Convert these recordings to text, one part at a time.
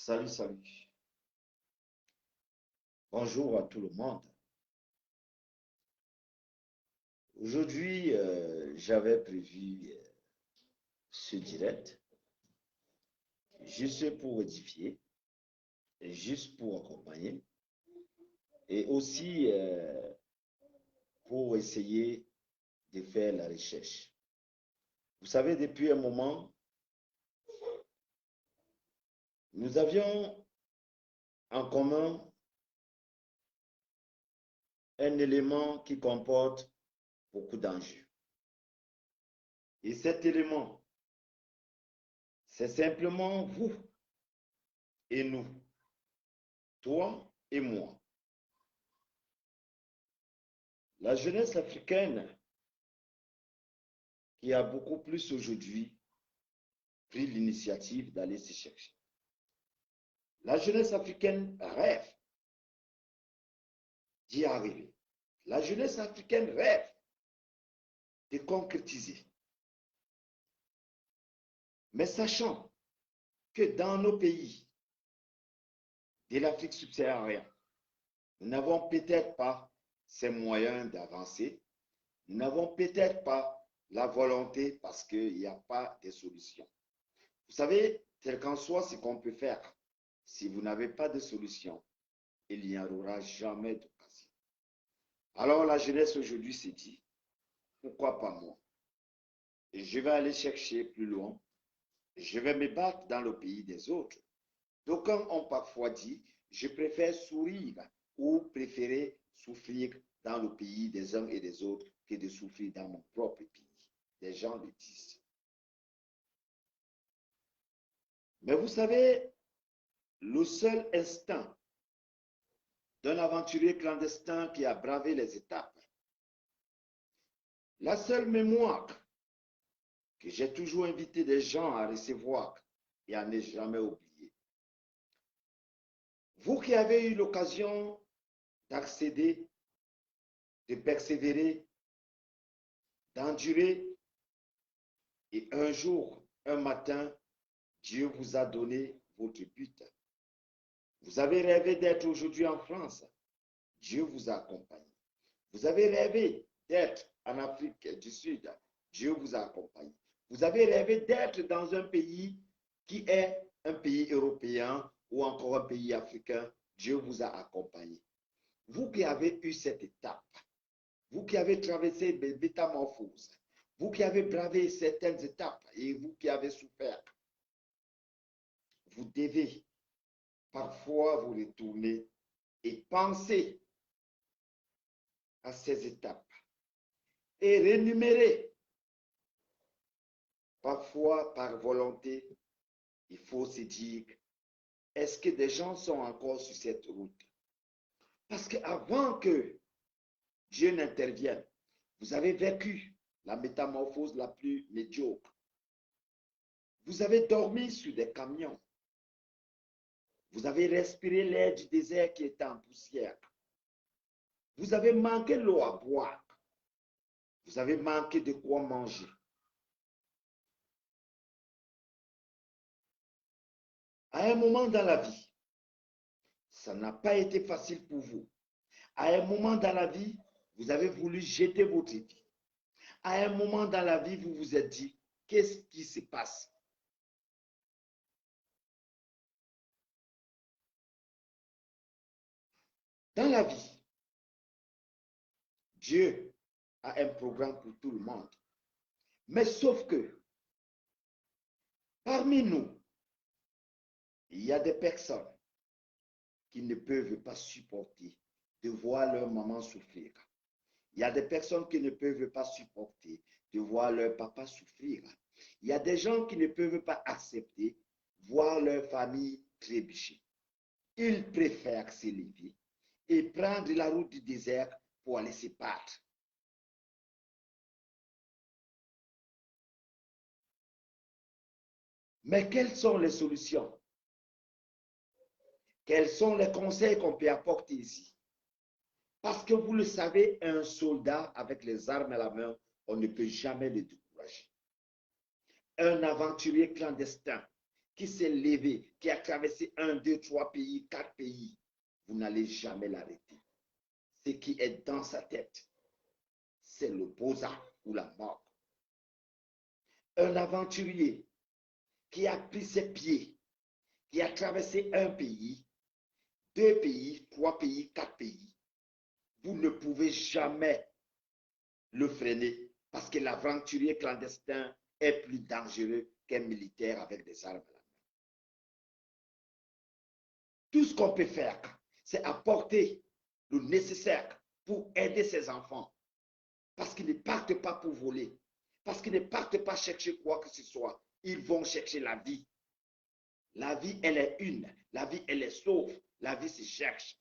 Salut, salut. Bonjour à tout le monde. Aujourd'hui, j'avais prévu ce direct juste pour édifier, et juste pour accompagner et aussi pour essayer de faire la recherche. Vous savez, depuis un moment, nous avions en commun un élément qui comporte beaucoup d'enjeux. Et cet élément, c'est simplement vous et nous, toi et moi. La jeunesse africaine qui a beaucoup plus aujourd'hui pris l'initiative d'aller se chercher. La jeunesse africaine rêve d'y arriver. La jeunesse africaine rêve de concrétiser. Mais sachant que dans nos pays de l'Afrique subsaharienne, nous n'avons peut-être pas ces moyens d'avancer, nous n'avons peut-être pas la volonté parce qu'il n'y a pas de solution. Vous savez, tel qu'en soit ce qu'on peut faire, si vous n'avez pas de solution, il n'y aura jamais d'occasion. Alors la jeunesse aujourd'hui s'est dit, pourquoi pas moi? Et je vais aller chercher plus loin. Je vais me battre dans le pays des autres. D'aucuns ont parfois dit, je préfère sourire ou préférer souffrir dans le pays des uns et des autres que de souffrir dans mon propre pays. Des gens le disent. Mais vous savez, le seul instinct d'un aventurier clandestin qui a bravé les étapes, la seule mémoire que j'ai toujours invité des gens à recevoir et à ne jamais oublier. Vous qui avez eu l'occasion d'accéder, de persévérer, d'endurer, et un jour, un matin, Dieu vous a donné votre but. Vous avez rêvé d'être aujourd'hui en France. Dieu vous a accompagné. Vous avez rêvé d'être en Afrique du Sud. Dieu vous a accompagné. Vous avez rêvé d'être dans un pays qui est un pays européen ou encore un pays africain. Dieu vous a accompagné. Vous qui avez eu cette étape, vous qui avez traversé des métamorphoses, vous qui avez bravé certaines étapes et vous qui avez souffert, vous devez parfois vous retourner et penser à ces étapes et rémunérer. Parfois, par volonté, il faut se dire, est-ce que des gens sont encore sur cette route? Parce qu'avant que Dieu n'intervienne, vous avez vécu la métamorphose la plus médiocre. Vous avez dormi sur des camions. Vous avez respiré l'air du désert qui était en poussière. Vous avez manqué l'eau à boire. Vous avez manqué de quoi manger. À un moment dans la vie, ça n'a pas été facile pour vous. À un moment dans la vie, vous avez voulu jeter votre vie. À un moment dans la vie, vous vous êtes dit, qu'est-ce qui se passe? Dans la vie, Dieu a un programme pour tout le monde. Mais sauf que, parmi nous, il y a des personnes qui ne peuvent pas supporter de voir leur maman souffrir. Il y a des personnes qui ne peuvent pas supporter de voir leur papa souffrir. Il y a des gens qui ne peuvent pas accepter voir leur famille trébucher. Ils préfèrent s'élever et prendre la route du désert pour aller se battre. Mais quelles sont les solutions? Quels sont les conseils qu'on peut apporter ici? Parce que vous le savez, un soldat avec les armes à la main, on ne peut jamais le décourager. Un aventurier clandestin, qui s'est levé, qui a traversé 1, 2, 3 pays, 4 pays, vous n'allez jamais l'arrêter. Ce qui est dans sa tête, c'est le beaux-arts ou la mort. Un aventurier qui a pris ses pieds, qui a traversé un pays, 2 pays, 3 pays, 4 pays, vous ne pouvez jamais le freiner parce que l'aventurier clandestin est plus dangereux qu'un militaire avec des armes à la main. Tout ce qu'on peut faire, c'est apporter le nécessaire pour aider ces enfants parce qu'ils ne partent pas pour voler, parce qu'ils ne partent pas chercher quoi que ce soit. Ils vont chercher la vie. La vie, elle est une. La vie, elle est sauve. La vie se cherche.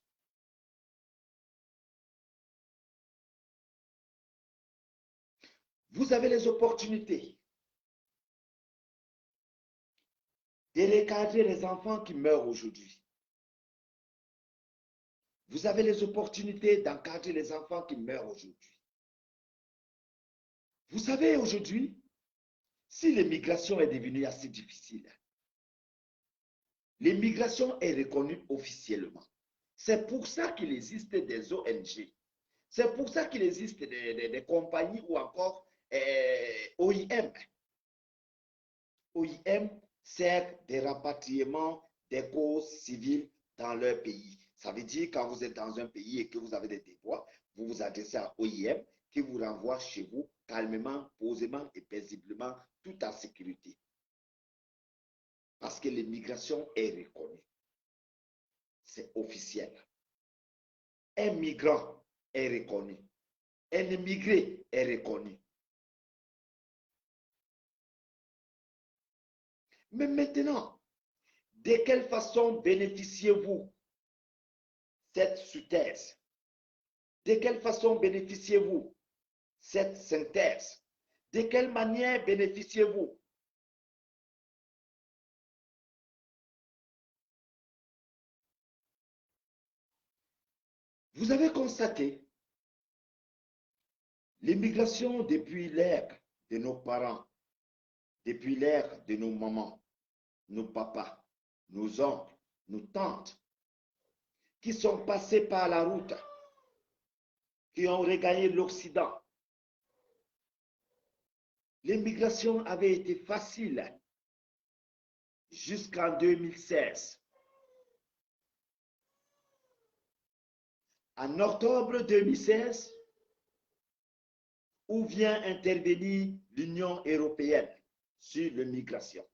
Vous avez les opportunités de recadrer les enfants qui meurent aujourd'hui. Vous avez les opportunités d'encadrer les enfants qui meurent aujourd'hui. Vous savez, aujourd'hui, si l'immigration est devenue assez difficile, l'immigration est reconnue officiellement. C'est pour ça qu'il existe des ONG. C'est pour ça qu'il existe des compagnies ou encore OIM. OIM sert des rapatriements des causes civiles dans leur pays. Ça veut dire quand vous êtes dans un pays et que vous avez des déboires, vous vous adressez à OIM qui vous renvoie chez vous calmement, posément et paisiblement, tout en sécurité. Parce que l'immigration est reconnue. C'est officiel. Un migrant est reconnu. Un immigré est reconnu. Mais maintenant, de quelle façon bénéficiez-vous cette sous-thèse? De quelle façon bénéficiez-vous cette synthèse? De quelle manière bénéficiez-vous? Vous avez constaté l'immigration depuis l'ère de nos parents, depuis l'ère de nos mamans, nos papas, nos oncles, nos tantes, qui sont passés par la route, qui ont regagné l'Occident. L'immigration avait été facile jusqu'en 2016. En octobre 2016, où vient intervenir l'Union européenne sur l'immigration.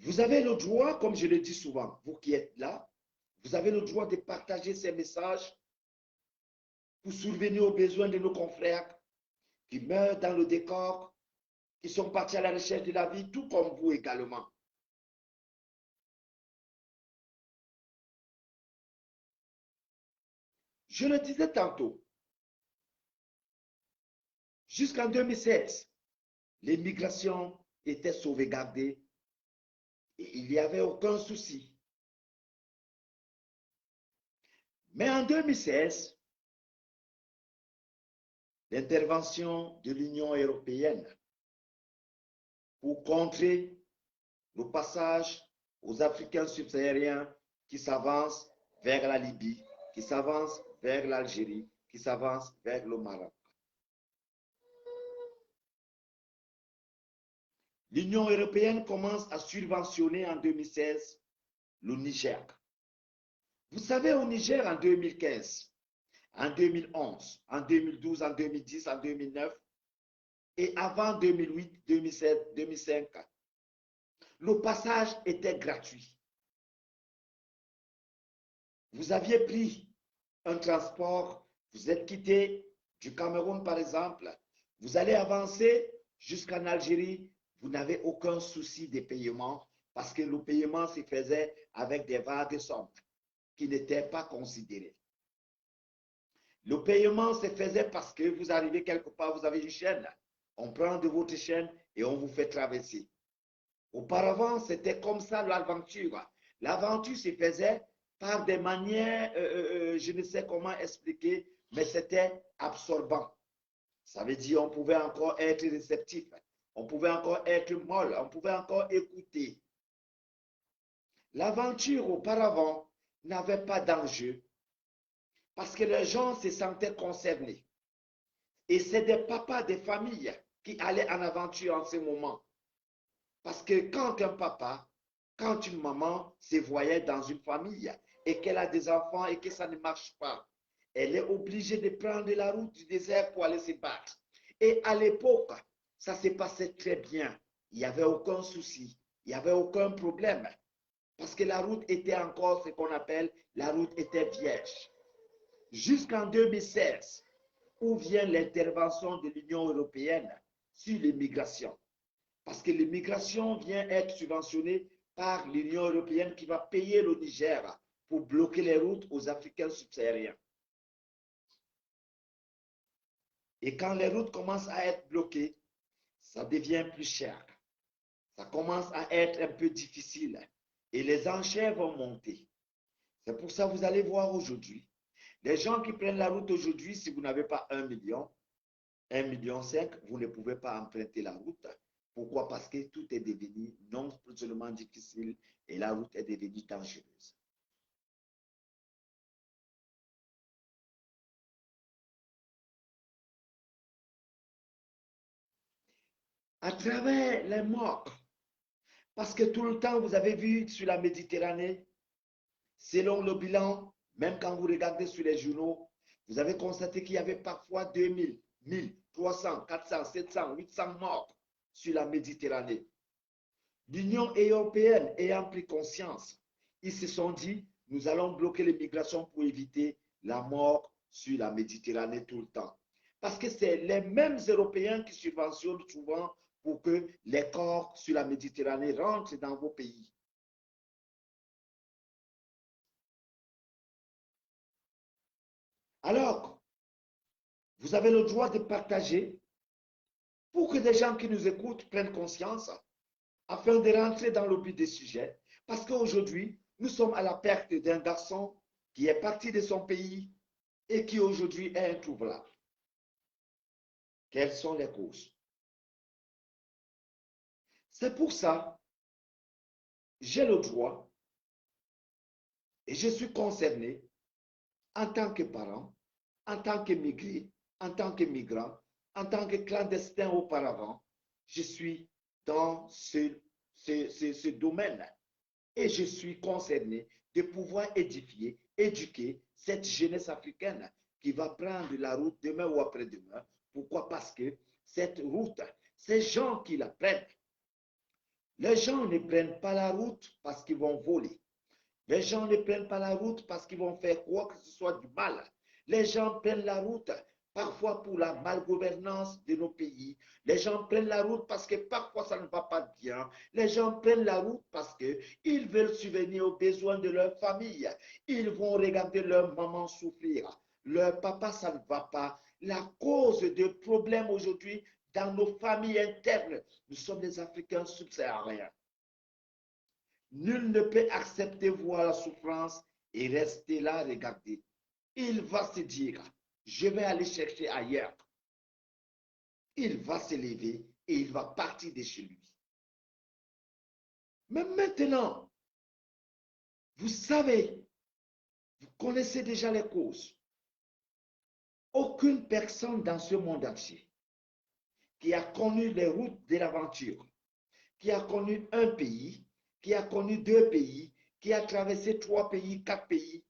Vous avez le droit, comme je le dis souvent, vous qui êtes là, vous avez le droit de partager ces messages pour subvenir aux besoins de nos confrères qui meurent dans le décor, qui sont partis à la recherche de la vie, tout comme vous également. Je le disais tantôt, jusqu'en 2016, l'immigration était sauvegardée et il n'y avait aucun souci. Mais en 2016, l'intervention de l'Union européenne pour contrer le passage aux Africains subsahariens qui s'avancent vers la Libye, qui s'avancent vers l'Algérie, qui s'avancent vers le Maroc. L'Union européenne commence à subventionner en 2016 le Niger. Vous savez, au Niger, en 2015, en 2011, en 2012, en 2010, en 2009, et avant 2008, 2007, 2005, le passage était gratuit. Vous aviez pris un transport, vous êtes quitté du Cameroun, par exemple, vous allez avancer jusqu'en Algérie, vous n'avez aucun souci de paiement parce que le paiement se faisait avec des vagues sommes qui n'étaient pas considérées. Le paiement se faisait parce que vous arrivez quelque part, vous avez une chaîne. On prend de votre chaîne et on vous fait traverser. Auparavant, c'était comme ça l'aventure. L'aventure se faisait par des manières, je ne sais comment expliquer, mais c'était absorbant. Ça veut dire on pouvait encore être réceptif, on pouvait encore être molle, on pouvait encore écouter. L'aventure auparavant n'avait pas d'enjeu parce que les gens se sentaient concernés. Et c'est des papas des familles qui allaient en aventure en ce moment. Parce que quand un papa, quand une maman se voyait dans une famille et qu'elle a des enfants et que ça ne marche pas, elle est obligée de prendre la route du désert pour aller se battre. Et à l'époque, ça se passait très bien. Il n'y avait aucun souci, il n'y avait aucun problème. Parce que la route était encore ce qu'on appelle, la route était vierge. Jusqu'en 2016, où vient l'intervention de l'Union européenne sur l'immigration. Parce que l'immigration vient être subventionnée par l'Union européenne qui va payer le Niger pour bloquer les routes aux Africains subsahariens. Et quand les routes commencent à être bloquées, ça devient plus cher. Ça commence à être un peu difficile. Et les enchères vont monter. C'est pour ça que vous allez voir aujourd'hui, les gens qui prennent la route aujourd'hui, si vous n'avez pas 1 million, 1,5 million, vous ne pouvez pas emprunter la route. Pourquoi? Parce que tout est devenu non seulement difficile et la route est devenue dangereuse. À travers les morts, parce que tout le temps, vous avez vu sur la Méditerranée, selon le bilan, même quand vous regardez sur les journaux, vous avez constaté qu'il y avait parfois 2000, 1000, 300, 400, 700, 800 morts sur la Méditerranée. L'Union européenne ayant pris conscience, ils se sont dit, nous allons bloquer l'immigration pour éviter la mort sur la Méditerranée tout le temps. Parce que c'est les mêmes Européens qui subventionnent souvent pour que les corps sur la Méditerranée rentrent dans vos pays. Alors, vous avez le droit de partager pour que des gens qui nous écoutent prennent conscience afin de rentrer dans le but des sujets. Parce qu'aujourd'hui, nous sommes à la perte d'un garçon qui est parti de son pays et qui aujourd'hui est introuvable. Quelles sont les causes? C'est pour ça que j'ai le droit et je suis concerné en tant que parent, en tant qu'émigré, en tant que migrant, en tant que clandestin auparavant. Je suis dans ce domaine et je suis concerné de pouvoir édifier, éduquer cette jeunesse africaine qui va prendre la route demain ou après-demain. Pourquoi? Parce que cette route, ces gens qui la prennent, les gens ne prennent pas la route parce qu'ils vont voler. Les gens ne prennent pas la route parce qu'ils vont faire quoi que ce soit du mal. Les gens prennent la route parfois pour la malgouvernance de nos pays. Les gens prennent la route parce que parfois ça ne va pas bien. Les gens prennent la route parce qu'ils veulent subvenir aux besoins de leur famille. Ils vont regarder leur maman souffrir. Leur papa, ça ne va pas. La cause de problèmes aujourd'hui dans nos familles internes, nous sommes des Africains subsahariens. Nul ne peut accepter voir la souffrance et rester là, regarder. Il va se dire, je vais aller chercher ailleurs. Il va se lever et il va partir de chez lui. Mais maintenant, vous savez, vous connaissez déjà les causes. Aucune personne dans ce monde entier qui a connu les routes de l'aventure, qui a connu un pays, qui a connu 2 pays, qui a traversé 3 pays, 4 pays,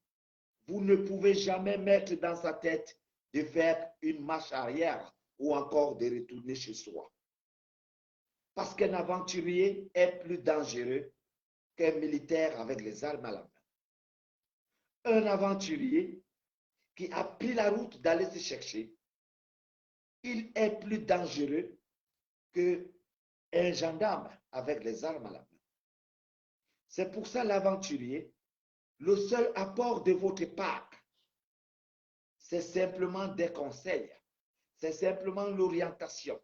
vous ne pouvez jamais mettre dans sa tête de faire une marche arrière ou encore de retourner chez soi. Parce qu'un aventurier est plus dangereux qu'un militaire avec les armes à la main. Un aventurier qui a pris la route d'aller se chercher, il est plus dangereux qu'un gendarme avec les armes à la main. C'est pour ça l'aventurier, le seul apport de votre part, c'est simplement des conseils, c'est simplement l'orientation.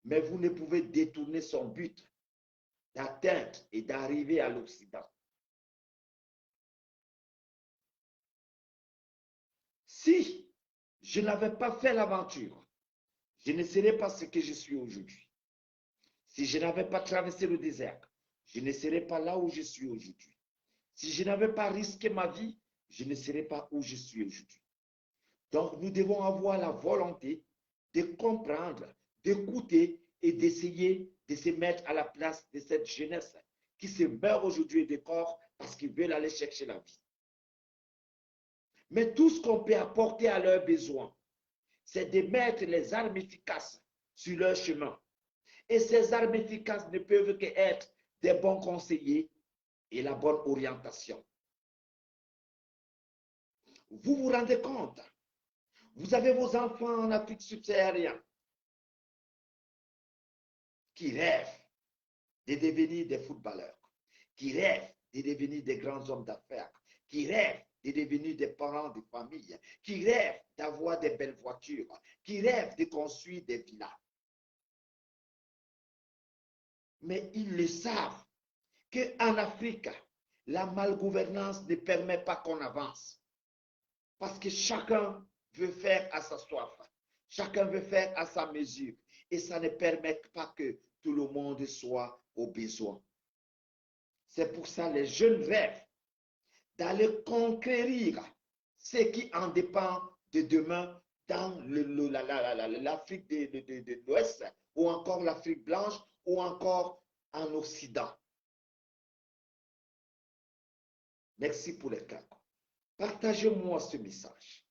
Mais vous ne pouvez détourner son but d'atteindre et d'arriver à l'Occident. Si je n'avais pas fait l'aventure, je ne serais pas ce que je suis aujourd'hui. Si je n'avais pas traversé le désert, je ne serais pas là où je suis aujourd'hui. Si je n'avais pas risqué ma vie, je ne serais pas où je suis aujourd'hui. Donc, nous devons avoir la volonté de comprendre, d'écouter et d'essayer de se mettre à la place de cette jeunesse qui se meurt aujourd'hui de corps parce qu'ils veulent aller chercher la vie. Mais tout ce qu'on peut apporter à leurs besoins, c'est de mettre les armes efficaces sur leur chemin. Et ces armes efficaces ne peuvent qu'être des bons conseillers et la bonne orientation. Vous vous rendez compte? Vous avez vos enfants en Afrique subsaharienne qui rêvent de devenir des footballeurs, qui rêvent de devenir des grands hommes d'affaires, qui rêvent de devenir des parents de famille, qui rêvent d'avoir des belles voitures, qui rêvent de construire des villas. Mais ils le savent qu'en Afrique, la malgouvernance ne permet pas qu'on avance. Parce que chacun veut faire à sa soif, chacun veut faire à sa mesure, et ça ne permet pas que tout le monde soit au besoin. C'est pour ça que les jeunes rêvent d'aller conquérir ce qui en dépend de demain dans l'Afrique de l'Ouest, ou encore l'Afrique blanche, ou encore en Occident. Merci pour les cas. Partagez-moi ce message.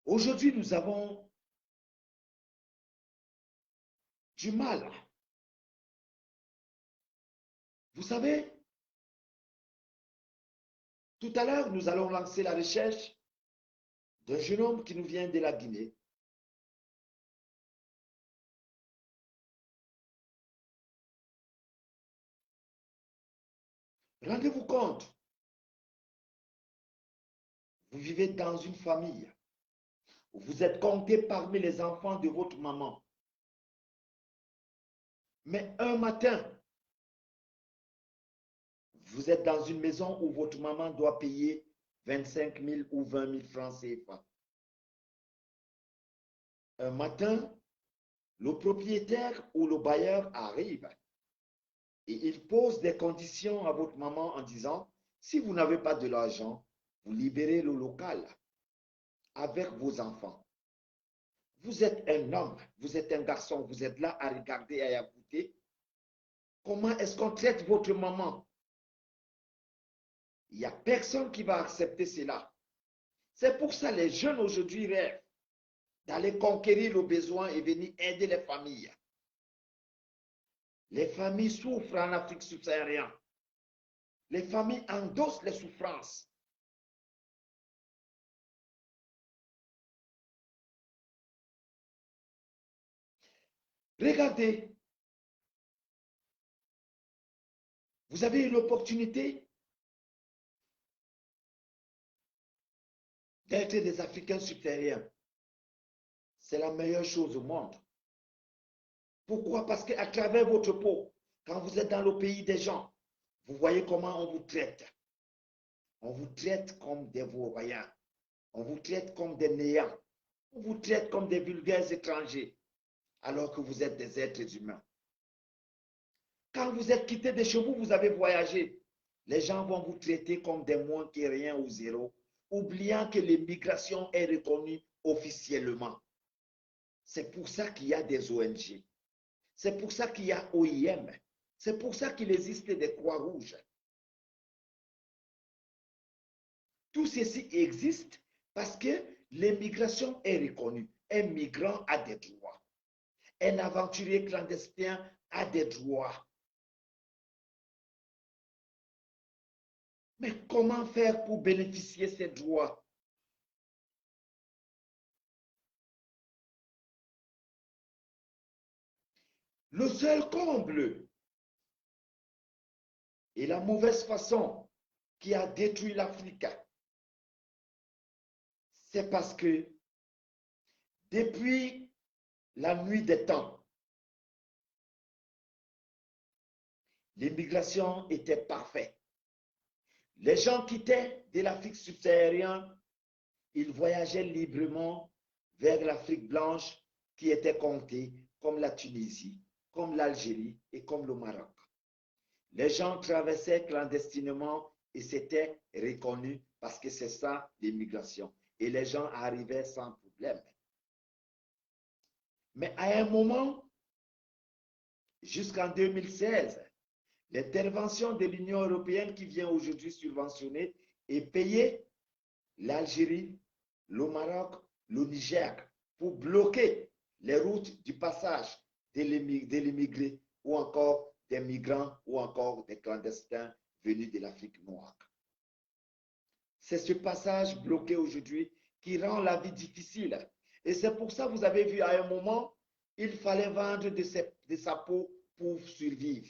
Aujourd'hui, nous avons du mal. Vous savez, tout à l'heure, nous allons lancer la recherche d'un jeune homme qui nous vient de la Guinée. Rendez-vous compte, vous vivez dans une famille, vous êtes compté parmi les enfants de votre maman. Mais un matin, vous êtes dans une maison où votre maman doit payer 25 000 ou 20 000 francs CFA. Un matin, le propriétaire ou le bailleur arrive et il pose des conditions à votre maman en disant, si vous n'avez pas de l'argent, vous libérez le local avec vos enfants. Vous êtes un homme, vous êtes un garçon, vous êtes là à regarder et à écouter. Comment est-ce qu'on traite votre maman? Il n'y a personne qui va accepter cela. C'est pour ça que les jeunes aujourd'hui rêvent d'aller conquérir le besoin et venir aider les familles. Les familles souffrent en Afrique subsaharienne. Les familles endossent les souffrances. Regardez, vous avez eu l'opportunité d'être des Africains subsahariens. C'est la meilleure chose au monde. Pourquoi? Parce qu'à travers votre peau, quand vous êtes dans le pays des gens, vous voyez comment on vous traite. On vous traite comme des vauriens. On vous traite comme des néants. On vous traite comme des vulgaires étrangers, alors que vous êtes des êtres humains. Quand vous êtes quitté de chez vous, vous avez voyagé. Les gens vont vous traiter comme des moins que rien ou zéro, oubliant que l'immigration est reconnue officiellement. C'est pour ça qu'il y a des ONG. C'est pour ça qu'il y a OIM. C'est pour ça qu'il existe des Croix-Rouges. Tout ceci existe parce que l'immigration est reconnue. Un migrant a des droits. Un aventurier clandestin a des droits. Mais comment faire pour bénéficier de ces droits? Le seul comble et la mauvaise façon qui a détruit l'Afrique, c'est parce que depuis la nuit des temps, l'immigration était parfaite. Les gens quittaient de l'Afrique subsaharienne, ils voyageaient librement vers l'Afrique blanche qui était comptée comme la Tunisie, comme l'Algérie et comme le Maroc. Les gens traversaient clandestinement et c'était reconnu parce que c'est ça l'immigration. Et les gens arrivaient sans problème. Mais à un moment, jusqu'en 2016, l'intervention de l'Union européenne qui vient aujourd'hui subventionner et payer l'Algérie, le Maroc, le Niger pour bloquer les routes du passage de l'immigré ou encore des migrants ou encore des clandestins venus de l'Afrique noire. C'est ce passage bloqué aujourd'hui qui rend la vie difficile. Et c'est pour ça que vous avez vu à un moment, il fallait vendre de sa peau pour survivre.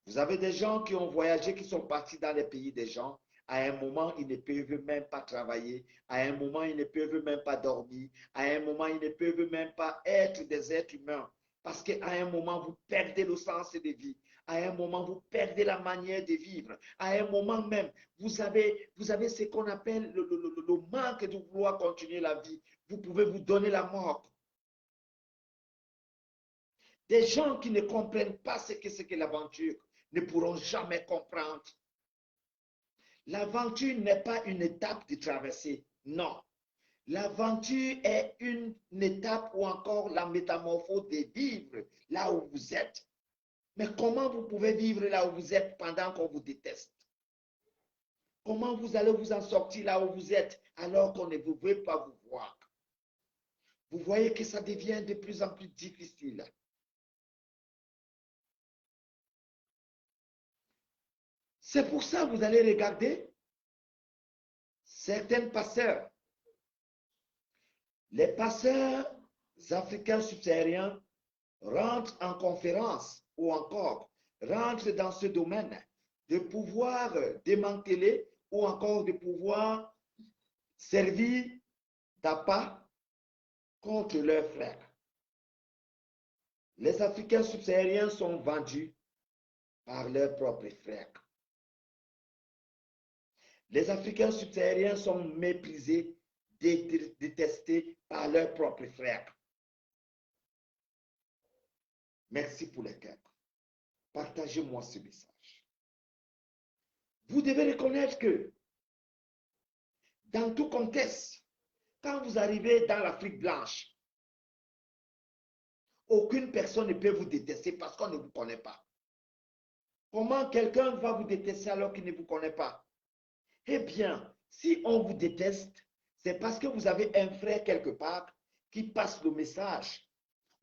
Vous avez des gens qui ont voyagé, qui sont partis dans les pays des gens. À un moment, ils ne peuvent même pas travailler. À un moment, ils ne peuvent même pas dormir. À un moment, ils ne peuvent même pas être des êtres humains. Parce qu'à un moment, vous perdez le sens de vie. À un moment, vous perdez la manière de vivre. À un moment même, vous avez ce qu'on appelle le manque de vouloir continuer la vie. Vous pouvez vous donner la mort. Des gens qui ne comprennent pas ce que c'est que l'aventure ne pourront jamais comprendre. L'aventure n'est pas une étape de traversée, non. L'aventure est une étape ou encore la métamorphose de vivre là où vous êtes. Mais comment vous pouvez vivre là où vous êtes pendant qu'on vous déteste? Comment vous allez vous en sortir là où vous êtes alors qu'on ne veut pas vous voir? Vous voyez que ça devient de plus en plus difficile. C'est pour ça que vous allez regarder certains passeurs. Les passeurs africains subsahariens rentrent en conférence ou encore rentrent dans ce domaine de pouvoir démanteler ou encore de pouvoir servir d'appât contre leurs frères. Les Africains subsahariens sont vendus par leurs propres frères. Les Africains subsahariens sont méprisés, détestés par leurs propres frères. Merci pour les cœurs. Partagez-moi ce message. Vous devez reconnaître que dans tout contexte, quand vous arrivez dans l'Afrique blanche, aucune personne ne peut vous détester parce qu'on ne vous connaît pas. Comment quelqu'un va vous détester alors qu'il ne vous connaît pas? Eh bien, si on vous déteste, c'est parce que vous avez un frère quelque part qui passe le message.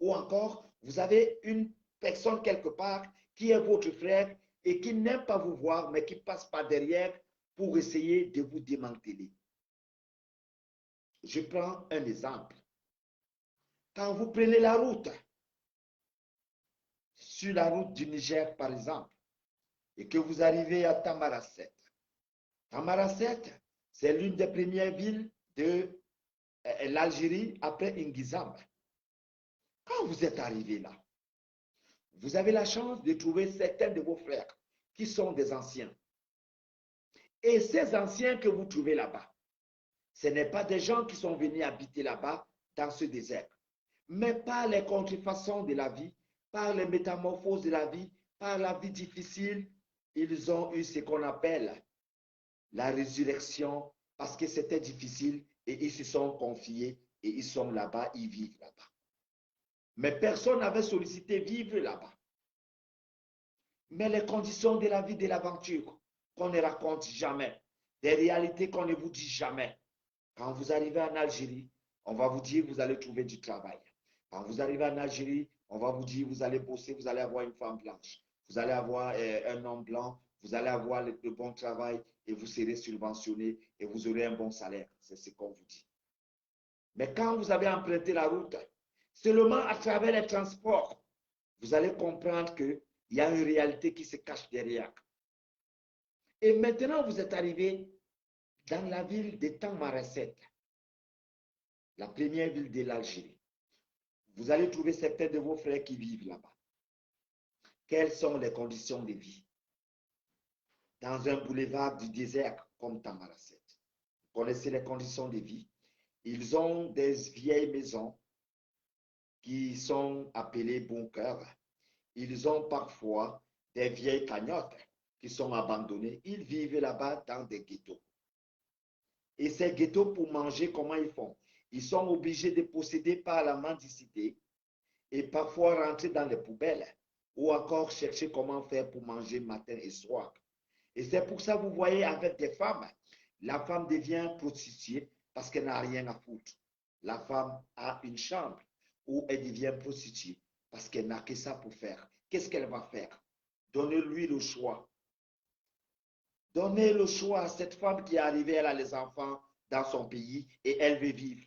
Ou encore, vous avez une personne quelque part qui est votre frère et qui n'aime pas vous voir, mais qui passe par derrière pour essayer de vous démanteler. Je prends un exemple. Quand vous prenez la route, sur la route du Niger par exemple, et que vous arrivez à Tamaracet. Tamaracet, c'est l'une des premières villes de l'Algérie après Ingizam. Quand vous êtes arrivé là, vous avez la chance de trouver certains de vos frères qui sont des anciens. Et ces anciens que vous trouvez là-bas, ce n'est pas des gens qui sont venus habiter là-bas dans ce désert, mais par les contrefaçons de la vie, par les métamorphoses de la vie, par la vie difficile, ils ont eu ce qu'on appelle la résurrection parce que c'était difficile et ils se sont confiés et ils sont là-bas, ils vivent là-bas. Mais personne n'avait sollicité vivre là-bas. Mais les conditions de la vie de l'aventure qu'on ne raconte jamais, des réalités qu'on ne vous dit jamais. Quand vous arrivez en Algérie, on va vous dire vous allez trouver du travail. Quand vous arrivez en Algérie, on va vous dire vous allez bosser, vous allez avoir une femme blanche, vous allez avoir un homme blanc, vous allez avoir le bon travail et vous serez subventionné et vous aurez un bon salaire. C'est ce qu'on vous dit. Mais quand vous avez emprunté la route, seulement à travers les transports, vous allez comprendre qu'il y a une réalité qui se cache derrière. Et maintenant, vous êtes arrivé dans la ville de Tamaracet, la première ville de l'Algérie. Vous allez trouver certains de vos frères qui vivent là-bas. Quelles sont les conditions de vie? Dans un boulevard du désert comme Tamaracet. Vous connaissez les conditions de vie. Ils ont des vieilles maisons qui sont appelées bunkers. Ils ont parfois des vieilles cagnottes qui sont abandonnées. Ils vivent là-bas dans des ghettos. Et ces ghettos, pour manger, comment ils font? Ils sont obligés de posséder par la mendicité et parfois rentrer dans les poubelles ou encore chercher comment faire pour manger matin et soir. Et c'est pour ça que vous voyez avec des femmes, la femme devient prostituée parce qu'elle n'a rien à foutre. La femme a une chambre où elle devient prostituée parce qu'elle n'a que ça pour faire. Qu'est-ce qu'elle va faire? Donnez-lui le choix. Donnez le choix à cette femme qui est arrivée, elle a les enfants dans son pays et elle veut vivre.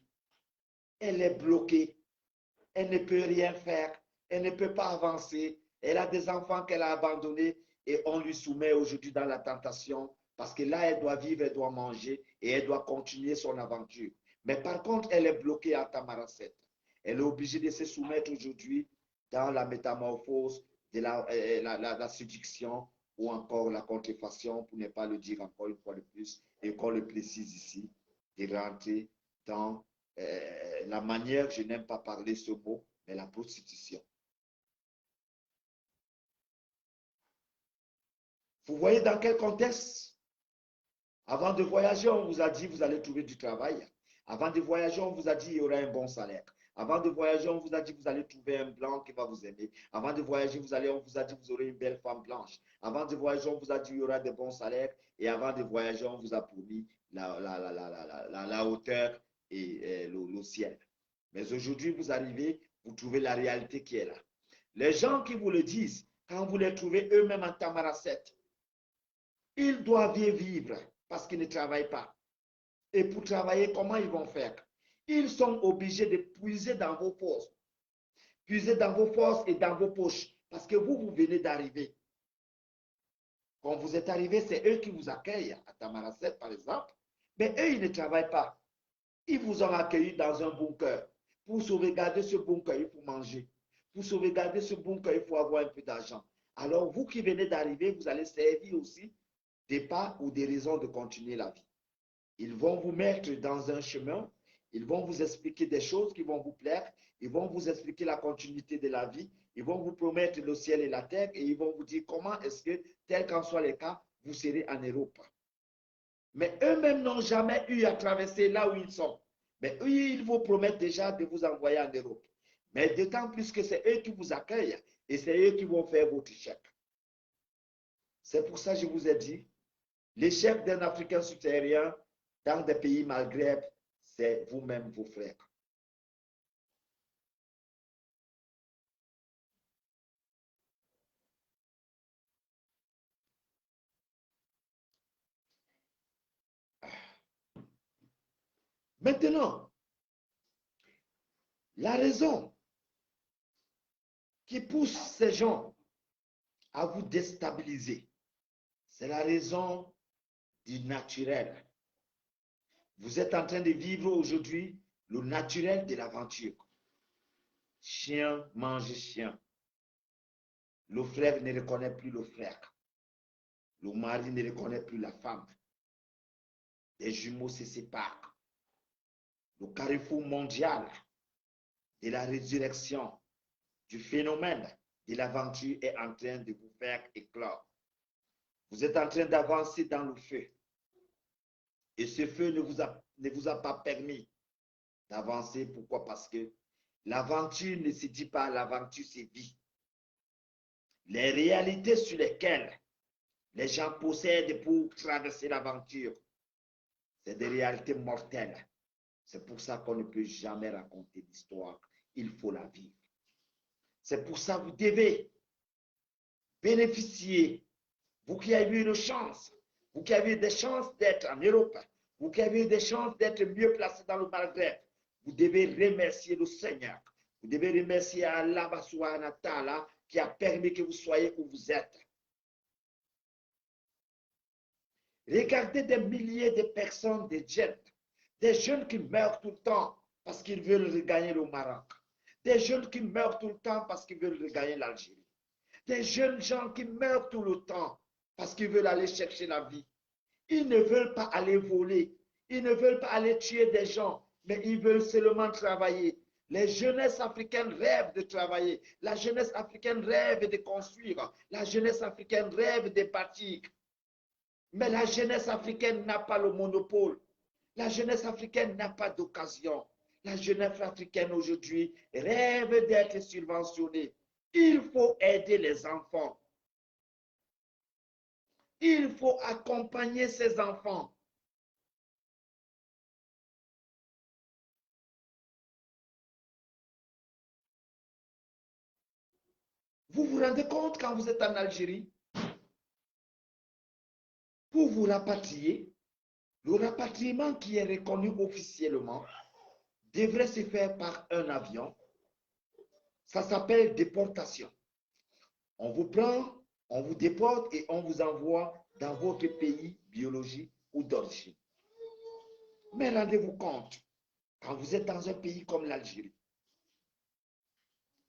Elle est bloquée. Elle ne peut rien faire. Elle ne peut pas avancer. Elle a des enfants qu'elle a abandonnés et on lui soumet aujourd'hui dans la tentation parce que là, elle doit vivre, elle doit manger et elle doit continuer son aventure. Mais par contre, elle est bloquée à Tamaracet. Elle est obligée de se soumettre aujourd'hui dans la métamorphose de la séduction ou encore la contrefaçon, pour ne pas le dire encore une fois de plus, et qu'on le précise ici, de rentrer dans la manière, je n'aime pas parler ce mot, mais la prostitution. Vous voyez dans quel contexte? Avant de voyager, on vous a dit vous allez trouver du travail. Avant de voyager, on vous a dit il y aura un bon salaire. Avant de voyager, on vous a dit vous allez trouver un blanc qui va vous aimer. Avant de voyager, on vous a dit vous aurez une belle femme blanche. Avant de voyager, on vous a dit il y aura des bons salaires. Et avant de voyager, on vous a promis la hauteur et le ciel. Mais aujourd'hui, vous arrivez, vous trouvez la réalité qui est là. Les gens qui vous le disent, quand vous les trouvez eux-mêmes en Tamaracet, ils doivent vivre parce qu'ils ne travaillent pas. Et pour travailler, comment ils vont faire? Ils sont obligés de puiser dans vos forces. Puiser dans vos forces et dans vos poches. Parce que vous venez d'arriver. Quand vous êtes arrivé, c'est eux qui vous accueillent. À Tamaracet, par exemple. Mais eux, ils ne travaillent pas. Ils vous ont accueilli dans un bunker. Pour sauvegarder ce bunker, il faut manger. Pour sauvegarder ce bunker, il faut avoir un peu d'argent. Alors, vous qui venez d'arriver, vous allez servir aussi des pas ou des raisons de continuer la vie. Ils vont vous mettre dans un chemin, ils vont vous expliquer des choses qui vont vous plaire, ils vont vous expliquer la continuité de la vie, ils vont vous promettre le ciel et la terre et ils vont vous dire comment est-ce que, tel qu'en soit le cas, vous serez en Europe. Mais eux-mêmes n'ont jamais eu à traverser là où ils sont. Mais eux, ils vous promettent déjà de vous envoyer en Europe. Mais d'autant plus que c'est eux qui vous accueillent et c'est eux qui vont faire votre chèque. C'est pour ça que je vous ai dit, l'échec d'un Africain subsaharien dans des pays Maghreb, c'est vous-même, vos frères. Maintenant, la raison qui pousse ces gens à vous déstabiliser, c'est la raison du naturel. Vous êtes en train de vivre aujourd'hui le naturel de l'aventure. Chien mange chien. Le frère ne reconnaît plus le frère. Le mari ne reconnaît plus la femme. Les jumeaux se séparent. Le carrefour mondial de la résurrection, du phénomène de l'aventure est en train de vous faire éclore. Vous êtes en train d'avancer dans le feu. Et ce feu ne vous a pas permis d'avancer. Pourquoi? Parce que l'aventure ne se dit pas, l'aventure se vit. Les réalités sur lesquelles les gens possèdent pour traverser l'aventure, c'est des réalités mortelles. C'est pour ça qu'on ne peut jamais raconter l'histoire. Il faut la vivre. C'est pour ça que vous devez bénéficier. Vous qui avez eu une chance, vous qui avez eu des chances d'être en Europe, vous qui avez eu des chances d'être mieux placés dans le Maghreb, vous devez remercier le Seigneur. Vous devez remercier Allah subhanahu wa ta'ala qui a permis que vous soyez où vous êtes. Regardez des milliers de personnes, des jeunes qui meurent tout le temps parce qu'ils veulent regagner le Maroc, des jeunes qui meurent tout le temps parce qu'ils veulent regagner l'Algérie, des jeunes gens qui meurent tout le temps parce qu'ils veulent aller chercher la vie. Ils ne veulent pas aller voler, ils ne veulent pas aller tuer des gens, mais ils veulent seulement travailler. Les jeunesses africaines rêvent de travailler. La jeunesse africaine rêve de construire. La jeunesse africaine rêve de bâtir. Mais la jeunesse africaine n'a pas le monopole. La jeunesse africaine n'a pas d'occasion. La jeunesse africaine aujourd'hui rêve d'être subventionnée. Il faut aider les enfants. Il faut accompagner ces enfants. Vous vous rendez compte quand vous êtes en Algérie, pour vous rapatrier, le rapatriement qui est reconnu officiellement devrait se faire par un avion. Ça s'appelle déportation. On vous prend, on vous déporte et on vous envoie dans votre pays biologique ou d'origine. Mais rendez-vous compte, quand vous êtes dans un pays comme l'Algérie,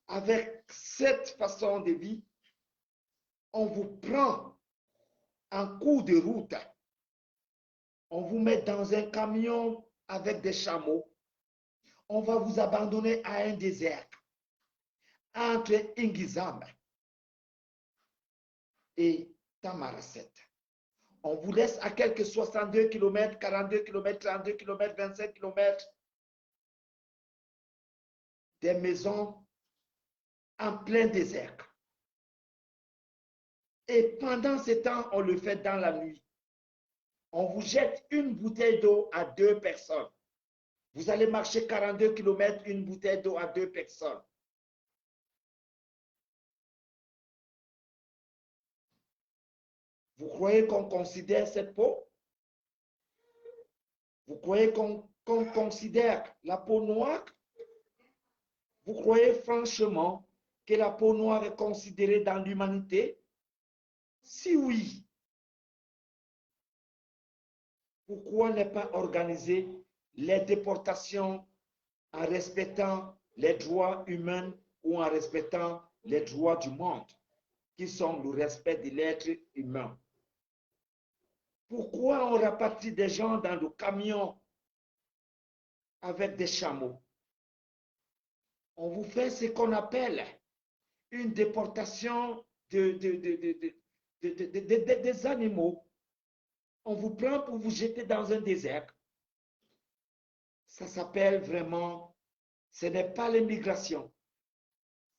avec cette façon de vie, on vous prend en cours de route, on vous met dans un camion avec des chameaux, on va vous abandonner à un désert entre Ingizam et Tamaracet. On vous laisse à quelques 62 km, 42 km, 32 km, 25 km des maisons en plein désert. Et pendant ce temps, on le fait dans la nuit. On vous jette une bouteille d'eau à 2 personnes. Vous allez marcher 42 km, une bouteille d'eau à 2 personnes. Vous croyez qu'on considère cette peau? Vous croyez qu'on considère la peau noire? Vous croyez franchement que la peau noire est considérée dans l'humanité? Si oui, pourquoi ne pas organiser les déportations en respectant les droits humains ou en respectant les droits du monde, qui sont le respect de l'être humain? Pourquoi on rapatrie des gens dans le camion avec des chameaux? On vous fait ce qu'on appelle une déportation des animaux. On vous prend pour vous jeter dans un désert. Ça s'appelle vraiment, ce n'est pas l'immigration.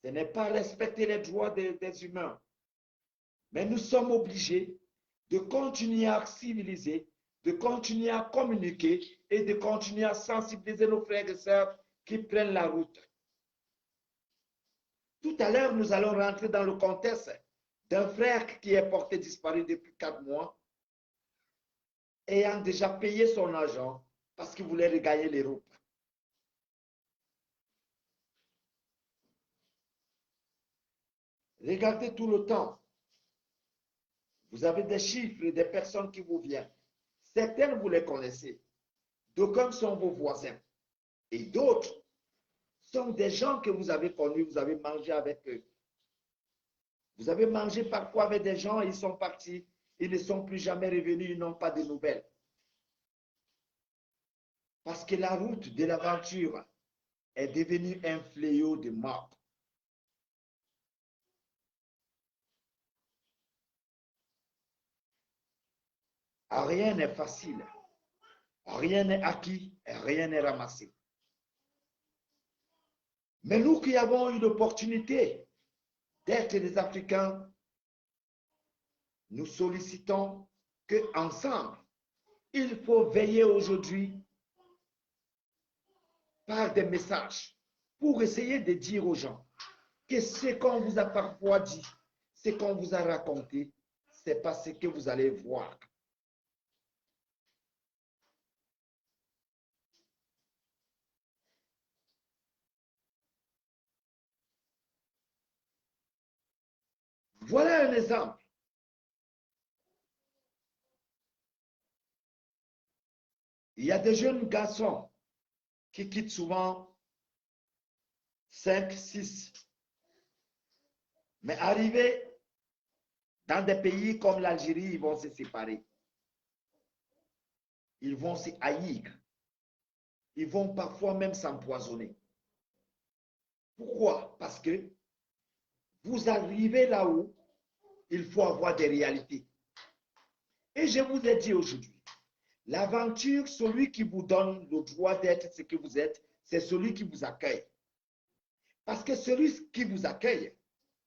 Ce n'est pas respecter les droits des humains. Mais nous sommes obligés de continuer à civiliser, de continuer à communiquer et de continuer à sensibiliser nos frères et sœurs qui prennent la route. Tout à l'heure, nous allons rentrer dans le contexte d'un frère qui est porté disparu depuis 4 mois, ayant déjà payé son argent parce qu'il voulait regagner l'Europe. Regardez tout le temps. Vous avez des chiffres des personnes qui vous viennent. Certaines, vous les connaissez. D'aucuns sont vos voisins. Et d'autres sont des gens que vous avez connus, vous avez mangé avec eux. Vous avez mangé parfois avec des gens, ils sont partis, ils ne sont plus jamais revenus, ils n'ont pas de nouvelles. Parce que la route de l'aventure est devenue un fléau de mort. Rien n'est facile, rien n'est acquis, rien n'est ramassé. Mais nous qui avons eu l'opportunité d'être des Africains, nous sollicitons qu'ensemble, il faut veiller aujourd'hui par des messages pour essayer de dire aux gens que ce qu'on vous a parfois dit, ce qu'on vous a raconté, ce n'est pas ce que vous allez voir. Voilà un exemple. Il y a des jeunes garçons qui quittent souvent 5, 6. Mais arrivés dans des pays comme l'Algérie, ils vont se séparer. Ils vont se haïr. Ils vont parfois même s'empoisonner. Pourquoi? Parce que vous arrivez là où il faut avoir des réalités. Et je vous ai dit aujourd'hui, l'aventure, celui qui vous donne le droit d'être ce que vous êtes, c'est celui qui vous accueille. Parce que celui qui vous accueille,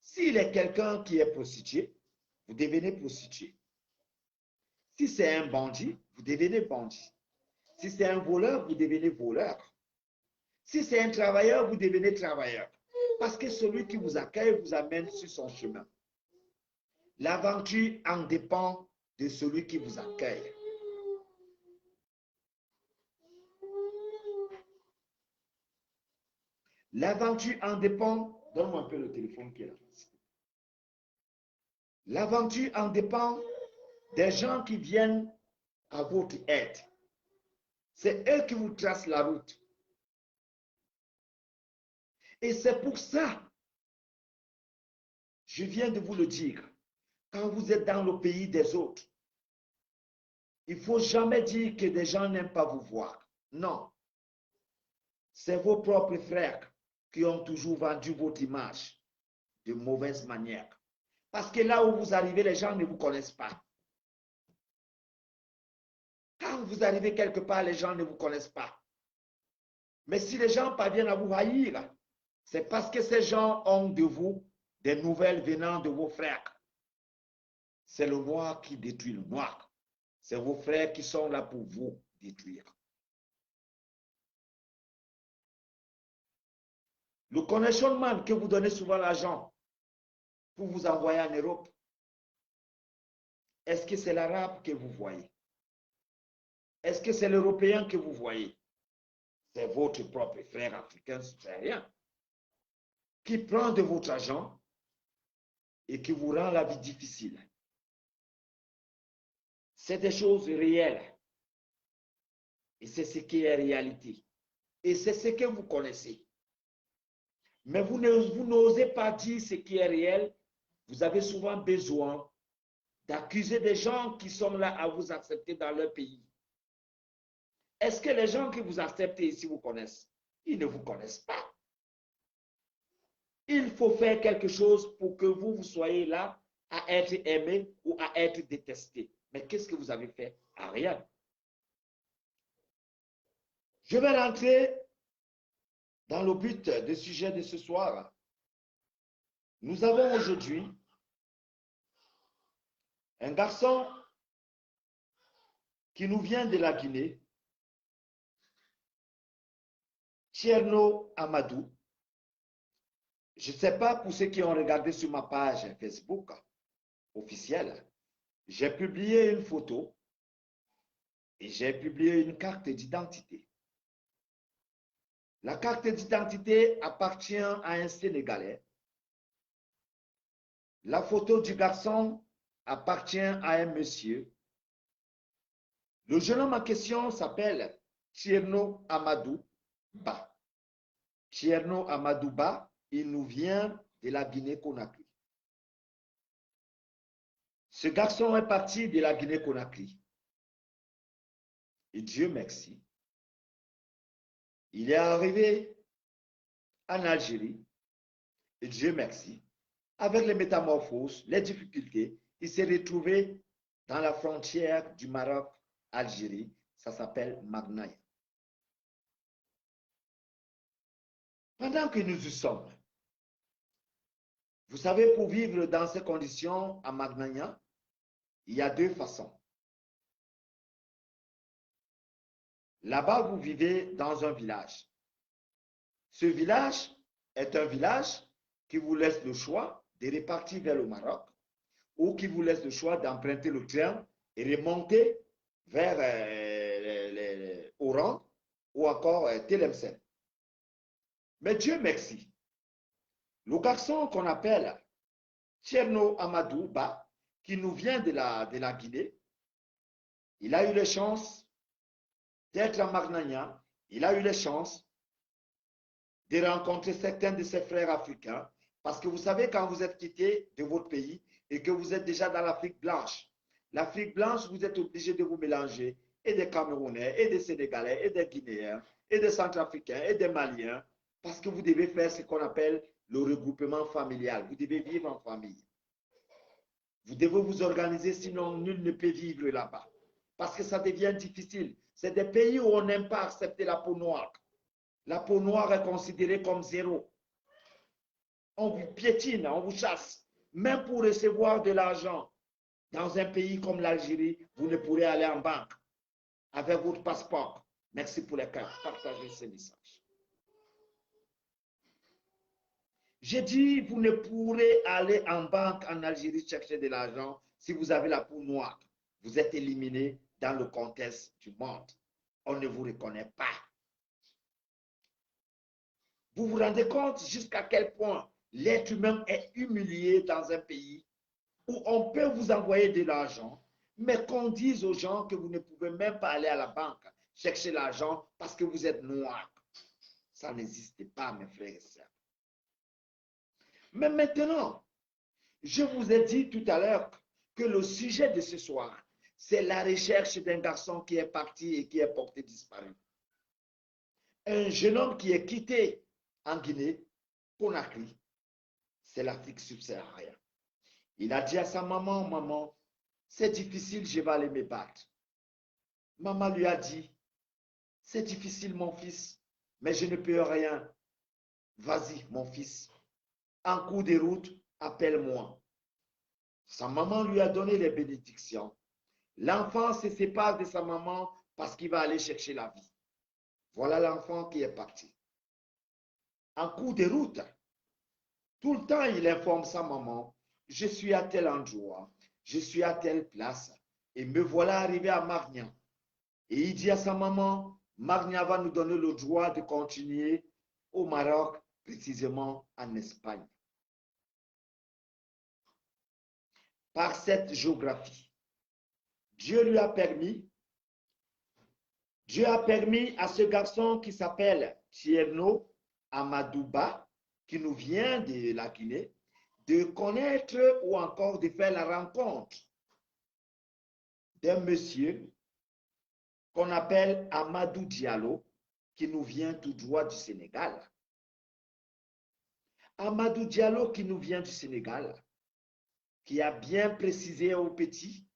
s'il est quelqu'un qui est prostitué, vous devenez prostitué. Si c'est un bandit, vous devenez bandit. Si c'est un voleur, vous devenez voleur. Si c'est un travailleur, vous devenez travailleur. Parce que celui qui vous accueille vous amène sur son chemin. L'aventure en dépend de celui qui vous accueille. L'aventure en dépend. Donne-moi un peu le téléphone qui est là. L'aventure en dépend des gens qui viennent à votre aide. C'est eux qui vous tracent la route. Et c'est pour ça, je viens de vous le dire, quand vous êtes dans le pays des autres, il ne faut jamais dire que des gens n'aiment pas vous voir. Non. C'est vos propres frères qui ont toujours vendu votre image de mauvaise manière. Parce que là où vous arrivez, les gens ne vous connaissent pas. Quand vous arrivez quelque part, les gens ne vous connaissent pas. Mais si les gens parviennent à vous haïr, c'est parce que ces gens ont de vous des nouvelles venant de vos frères. C'est le noir qui détruit le noir. C'est vos frères qui sont là pour vous détruire. Le connection man que vous donnez souvent l'argent pour vous envoyer en Europe, est-ce que c'est l'arabe que vous voyez? Est-ce que c'est l'européen que vous voyez? C'est votre propre frère africain supérieur qui prend de votre argent et qui vous rend la vie difficile. C'est des choses réelles. Et c'est ce qui est réalité. Et c'est ce que vous connaissez. Mais vous n'osez pas dire ce qui est réel. Vous avez souvent besoin d'accuser des gens qui sont là à vous accepter dans leur pays. Est-ce que les gens qui vous acceptent ici vous connaissent? Ils ne vous connaissent pas. Il faut faire quelque chose pour que vous soyez là à être aimé ou à être détesté. Mais qu'est-ce que vous avez fait? Rien. Je vais rentrer dans le but du sujet de ce soir. Nous avons aujourd'hui un garçon qui nous vient de la Guinée, Thierno Amadou. Je ne sais pas pour ceux qui ont regardé sur ma page Facebook officielle, j'ai publié une photo et j'ai publié une carte d'identité. La carte d'identité appartient à un Sénégalais. La photo du garçon appartient à un monsieur. Le jeune homme en question s'appelle Thierno Amadou Ba. Thierno Amadou Ba, il nous vient de la Guinée-Conakry. Ce garçon est parti de la Guinée-Conakry. Et Dieu merci, il est arrivé en Algérie. Et Dieu merci, avec les métamorphoses, les difficultés, il s'est retrouvé dans la frontière du Maroc-Algérie. Ça s'appelle Magnaye. Pendant que nous y sommes, vous savez, pour vivre dans ces conditions à Magnaye, il y a deux façons. Là-bas, vous vivez dans un village. Ce village est un village qui vous laisse le choix de repartir vers le Maroc ou qui vous laisse le choix d'emprunter le train et remonter vers Oran ou encore Tlemcen. Mais Dieu merci, le garçon qu'on appelle Thierno Amadou Ba, qui nous vient de la Guinée, il a eu la chance d'être à Magnaye, il a eu la chance de rencontrer certains de ses frères africains, parce que vous savez, quand vous êtes quitté de votre pays et que vous êtes déjà dans l'Afrique blanche, vous êtes obligé de vous mélanger et des Camerounais, et des Sénégalais, et des Guinéens, et des Centrafricains et des Maliens parce que vous devez faire ce qu'on appelle le regroupement familial. Vous devez vivre en famille. Vous devez vous organiser, sinon nul ne peut vivre là-bas. Parce que ça devient difficile. C'est des pays où on n'aime pas accepter la peau noire. La peau noire est considérée comme zéro. On vous piétine, on vous chasse. Même pour recevoir de l'argent, dans un pays comme l'Algérie, vous ne pourrez aller en banque avec votre passeport. Merci pour les cartes. Partagez ce message. J'ai dit, vous ne pourrez aller en banque en Algérie chercher de l'argent si vous avez la peau noire. Vous êtes éliminé dans le contexte du monde. On ne vous reconnaît pas. Vous vous rendez compte jusqu'à quel point l'être humain est humilié dans un pays où on peut vous envoyer de l'argent, mais qu'on dise aux gens que vous ne pouvez même pas aller à la banque chercher l'argent parce que vous êtes noir. Ça n'existe pas, mes frères et sœurs. Mais maintenant, je vous ai dit tout à l'heure que le sujet de ce soir, c'est la recherche d'un garçon qui est parti et qui est porté disparu. Un jeune homme qui est quitté en Guinée, Conakry, c'est l'Afrique subsaharienne. Il a dit à sa maman, maman, c'est difficile, je vais aller me battre. Maman lui a dit, c'est difficile mon fils, mais je ne peux rien. Vas-y mon fils, en cours de route, appelle-moi. Sa maman lui a donné les bénédictions. L'enfant se sépare de sa maman parce qu'il va aller chercher la vie. Voilà l'enfant qui est parti. En cours de route, tout le temps, il informe sa maman, je suis à tel endroit, je suis à telle place, et me voilà arrivé à Marignan. Et il dit à sa maman, Marignan va nous donner le droit de continuer au Maroc, précisément en Espagne. Par cette géographie, Dieu a permis à ce garçon qui s'appelle Tierno Amadouba, qui nous vient de la Guinée, de connaître ou encore de faire la rencontre d'un monsieur qu'on appelle Amadou Diallo, qui nous vient tout droit du Sénégal. Amadou Diallo qui nous vient du Sénégal, qui a bien précisé au petit,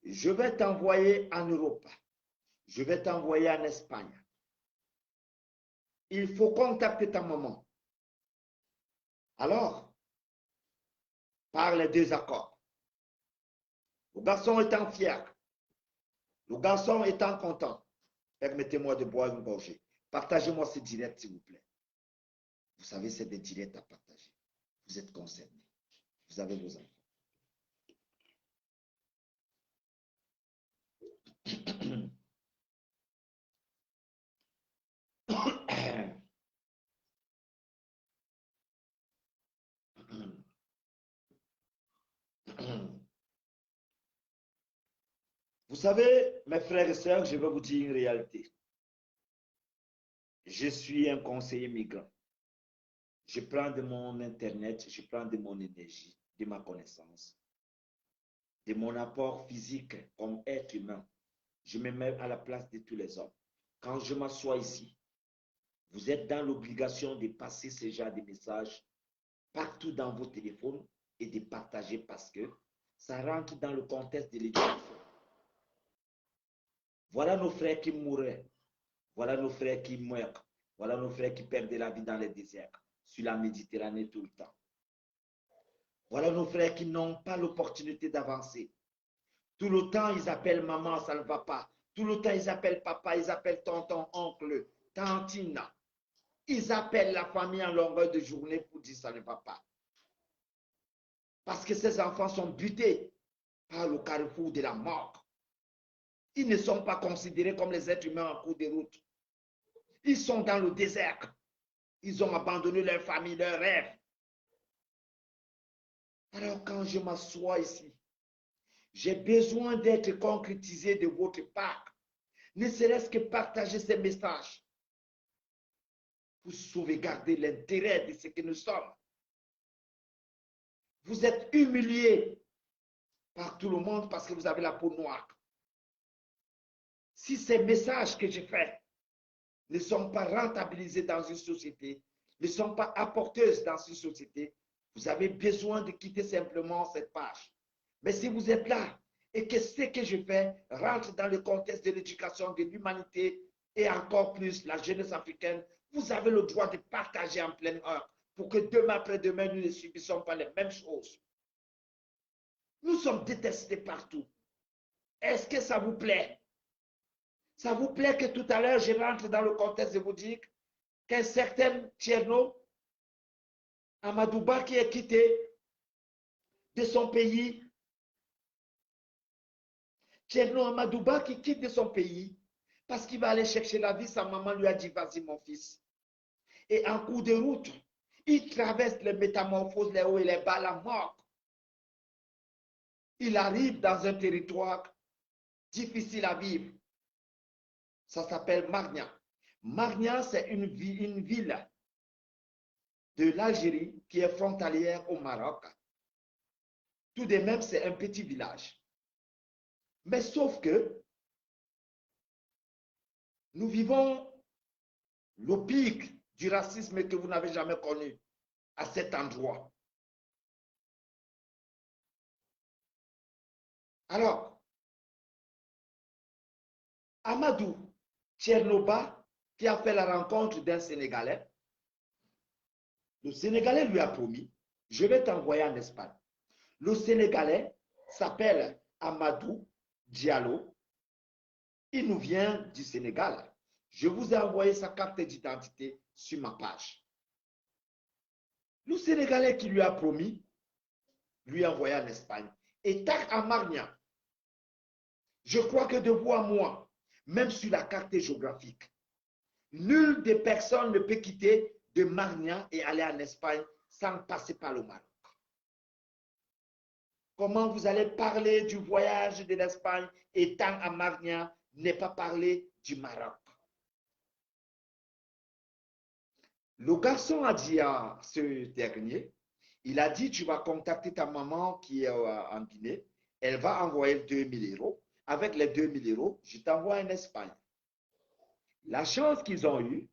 je vais t'envoyer en Europe, je vais t'envoyer en Espagne. Il faut contacter ta maman. Alors, par les deux accords, le garçon étant fier, le garçon étant content, permettez-moi de boire une gorgée. Partagez-moi ce direct, s'il vous plaît. Vous savez, c'est des directs à partager. Vous êtes concernés. Vous avez vos enfants. Vous savez, mes frères et sœurs, je vais vous dire une réalité. Je suis un conseiller migrant. Je prends de mon Internet, je prends de mon énergie, de ma connaissance, de mon apport physique comme être humain. Je me mets à la place de tous les hommes. Quand je m'assois ici, vous êtes dans l'obligation de passer ce genre de messages partout dans vos téléphones et de partager parce que ça rentre dans le contexte de l'éducation. Voilà nos frères qui mouraient. Voilà nos frères qui meurent. Voilà nos frères qui perdent la vie dans les déserts, sur la Méditerranée tout le temps. Voilà nos frères qui n'ont pas l'opportunité d'avancer. Tout le temps, ils appellent maman, ça ne va pas. Tout le temps, ils appellent papa, ils appellent tonton, oncle, tantine. Ils appellent la famille en longueur de journée pour dire ça ne va pas. Parce que ces enfants sont butés par le carrefour de la mort. Ils ne sont pas considérés comme les êtres humains en cours de route. Ils sont dans le désert. Ils ont abandonné leur famille, leurs rêves. Alors quand je m'assois ici, j'ai besoin d'être concrétisé de votre part. Ne serait-ce que partager ces messages pour sauvegarder l'intérêt de ce que nous sommes. Vous êtes humiliés par tout le monde parce que vous avez la peau noire. Si ces messages que je fais ne sont pas rentabilisées dans une société, ne sont pas apporteuses dans une société, vous avez besoin de quitter simplement cette page. Mais si vous êtes là et que ce que je fais rentre dans le contexte de l'éducation, de l'humanité et encore plus la jeunesse africaine, vous avez le droit de partager en pleine heure pour que demain après-demain, nous ne subissons pas les mêmes choses. Nous sommes détestés partout. Est-ce que ça vous plaît? Ça vous plaît que tout à l'heure, je rentre dans le contexte de vous dire qu'un certain Tcherno Amadouba qui est quitté de son pays, Tcherno Amadouba qui quitte de son pays parce qu'il va aller chercher la vie, sa maman lui a dit, vas-y mon fils. Et en cours de route, il traverse les métamorphoses, les hauts et les bas, la mort. Il arrive dans un territoire difficile à vivre. Ça s'appelle Marnia. Marnia, c'est une ville de l'Algérie qui est frontalière au Maroc. Tout de même, c'est un petit village. Mais sauf que nous vivons le pic du racisme que vous n'avez jamais connu à cet endroit. Alors, Amadou Tchernoba, qui a fait la rencontre d'un Sénégalais, le Sénégalais lui a promis, je vais t'envoyer en Espagne. Le Sénégalais s'appelle Amadou Diallo. Il nous vient du Sénégal. Je vous ai envoyé sa carte d'identité sur ma page. Le Sénégalais qui lui a promis, lui a envoyé en Espagne. Et tac à Marnia. Je crois que de vous à moi, même sur la carte géographique, nulle des personnes ne peut quitter de Marnia et aller en Espagne sans passer par le Maroc. Comment vous allez parler du voyage de l'Espagne étant à Marnia, n'est pas parler du Maroc? Le garçon a dit à ce dernier, il a dit, tu vas contacter ta maman qui est en Guinée, elle va envoyer 2000 euros. Avec les 2000 euros, je t'envoie en Espagne. La chance qu'ils ont eue,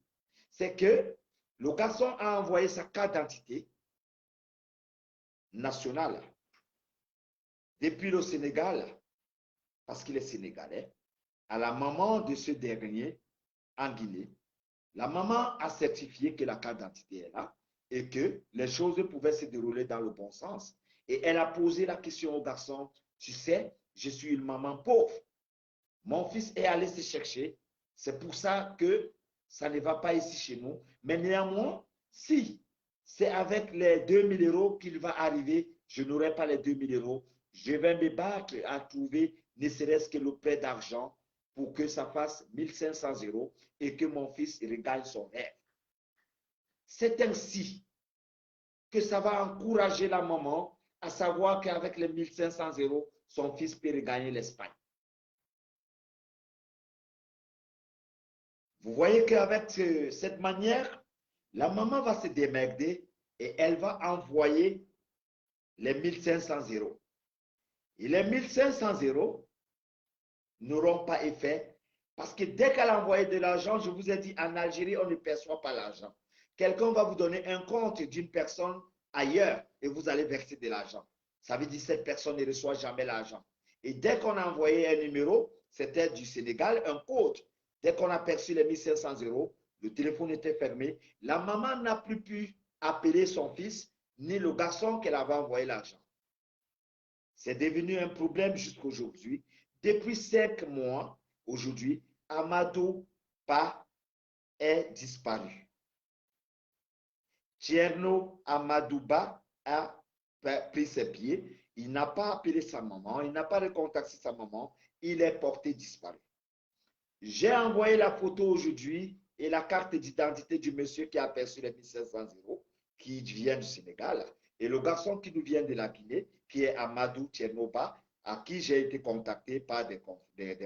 c'est que le garçon a envoyé sa carte d'identité nationale depuis le Sénégal, parce qu'il est sénégalais, à la maman de ce dernier en Guinée. La maman a certifié que la carte d'identité est là et que les choses pouvaient se dérouler dans le bon sens. Et elle a posé la question au garçon, tu sais, je suis une maman pauvre. Mon fils est allé se chercher. C'est pour ça que ça ne va pas ici chez nous. Mais néanmoins, si c'est avec les 2000 euros qu'il va arriver, je n'aurai pas les 2000 euros. Je vais me battre à trouver ne serait-ce que le prêt d'argent pour que ça fasse 1500 euros et que mon fils regagne son rêve. C'est ainsi que ça va encourager la maman à savoir qu'avec les 1500 euros, son fils peut regagner l'Espagne. Vous voyez qu'avec cette manière, la maman va se démerder et elle va envoyer les 1500 euros. Et les 1500 euros n'auront pas effet parce que dès qu'elle a envoyé de l'argent, je vous ai dit, en Algérie, on ne perçoit pas l'argent. Quelqu'un va vous donner un compte d'une personne ailleurs et vous allez verser de l'argent. Ça veut dire que cette personne ne reçoit jamais l'argent. Et dès qu'on a envoyé un numéro, c'était du Sénégal, un code. Dès qu'on a perçu les 1500 euros, le téléphone était fermé. La maman n'a plus pu appeler son fils ni le garçon qu'elle avait envoyé l'argent. C'est devenu un problème jusqu'à aujourd'hui. Depuis 5 mois, aujourd'hui, Amadou Ba est disparu. Tcherno Amadouba a pris ses pieds. Il n'a pas appelé sa maman, il n'a pas recontacté sa maman. Il est porté disparu. J'ai envoyé la photo aujourd'hui et la carte d'identité du monsieur qui a perçu les 1500 euros, qui vient du Sénégal, et le garçon qui nous vient de la Guinée, qui est Amadou Tchernoba, à qui j'ai été contacté par des